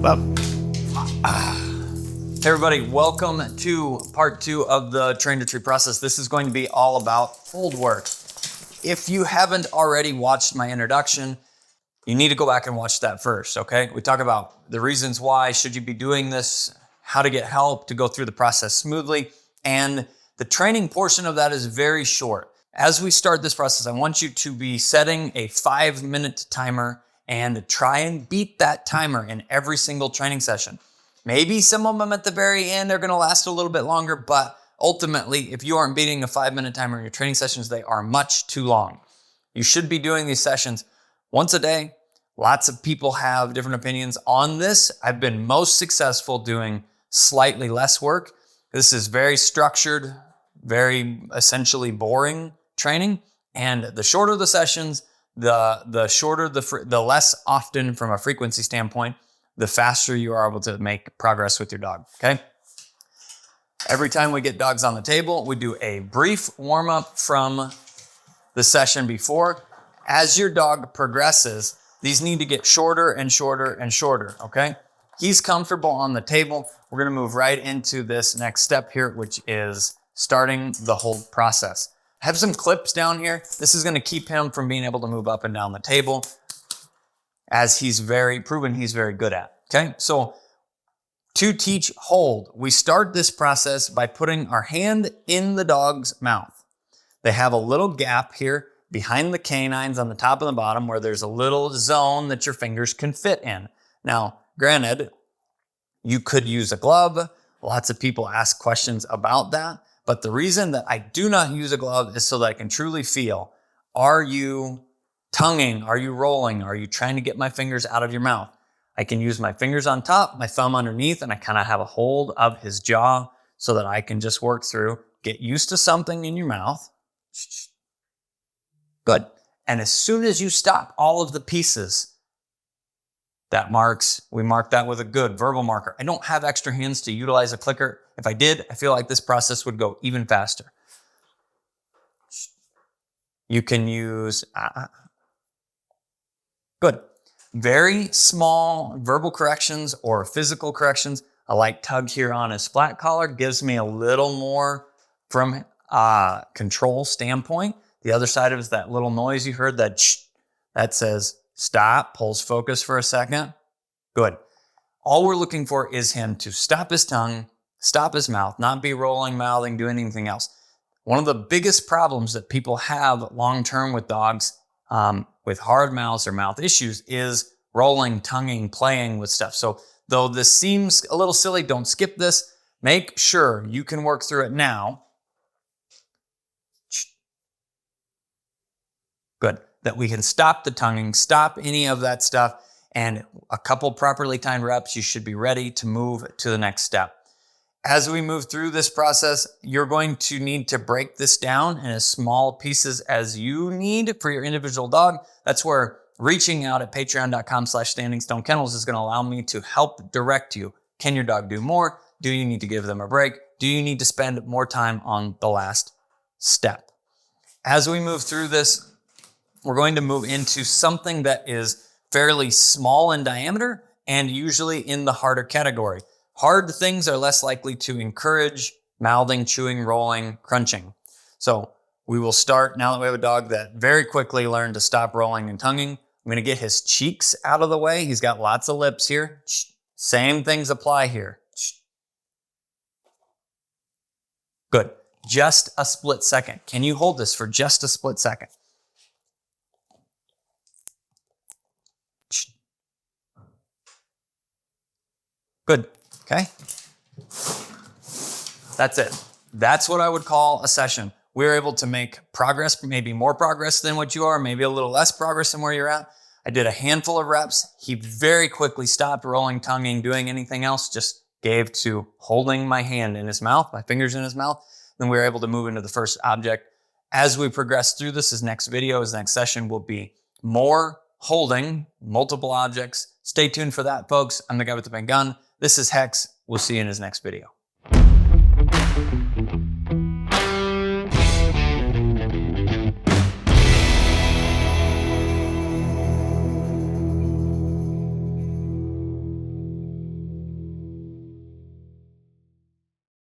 Well, hey everybody, welcome to part 2 of the train to tree process. This is going to be all about hold work. If you haven't already watched my introduction, you need to go back and watch that first, okay? We talk about the reasons why, should you be doing this, how to get help to go through the process smoothly, and the training portion of that is very short. As we start this process, I want you to be setting a 5-minute timer and try and beat that timer in every single training session. Maybe some of them at the very end are gonna last a little bit longer, but ultimately, if you aren't beating a 5-minute timer in your training sessions, they are much too long. You should be doing these sessions once a day. Lots of people have different opinions on this. I've been most successful doing slightly less work. This is very structured, very essentially boring training. And the shorter the sessions, the shorter, the less often from a frequency standpoint, the faster you are able to make progress with your dog, okay? Every time we get dogs on the table, we do a brief warm-up from the session before. As your dog progresses, these need to get shorter and shorter and shorter, okay? He's comfortable on the table. We're gonna move right into this next step here, which is starting the hold process. I have some clips down here. This is gonna keep him from being able to move up and down the table, as he's proven he's very good at, okay? So to teach hold, we start this process by putting our hand in the dog's mouth. They have a little gap here behind the canines on the top and the bottom where there's a little zone that your fingers can fit in. Now, granted, you could use a glove. Lots of people ask questions about that. But the reason that I do not use a glove is so that I can truly feel, are you tonguing? Are you rolling? Are you trying to get my fingers out of your mouth? I can use my fingers on top, my thumb underneath, and I kind of have a hold of his jaw so that I can just work through, get used to something in your mouth. Good. And as soon as you stop all of the pieces, we mark that with a good verbal marker. I don't have extra hands to utilize a clicker. If I did, I feel like this process would go even faster. You can use, good. Very small verbal corrections or physical corrections. A light tug here on his flat collar gives me a little more from a control standpoint. The other side of it is that little noise you heard, that says stop, pulls focus for a second. Good. All we're looking for is him to stop his tongue, stop his mouth, not be rolling, mouthing, doing anything else. One of the biggest problems that people have long-term with dogs with hard mouths or mouth issues is rolling, tonguing, playing with stuff. So though this seems a little silly, don't skip this. Make sure you can work through it now. Good. That we can stop the tonguing, stop any of that stuff, and a couple properly timed reps, you should be ready to move to the next step. As we move through this process, you're going to need to break this down in as small pieces as you need for your individual dog. That's where reaching out at patreon.com/Standing Stone Kennels is going to allow me to help direct you. Can your dog do more? Do you need to give them a break? Do you need to spend more time on the last step? As we move through this, we're going to move into something that is fairly small in diameter and usually in the harder category. Hard things are less likely to encourage mouthing, chewing, rolling, crunching. So we will start, now that we have a dog that very quickly learned to stop rolling and tonguing, I'm gonna get his cheeks out of the way. He's got lots of lips here. Same things apply here. Good. Just a split second. Can you hold this for just a split second? Good, okay? That's it. That's what I would call a session. We're able to make progress, maybe more progress than what you are, maybe a little less progress than where you're at. I did a handful of reps. He very quickly stopped rolling, tonguing, doing anything else, just gave to holding my hand in his mouth, my fingers in his mouth. Then we were able to move into the first object. As we progress through this, his next session will be more holding, multiple objects. Stay tuned for that, folks. I'm the guy with the big gun. This is Hex. We'll see you in his next video.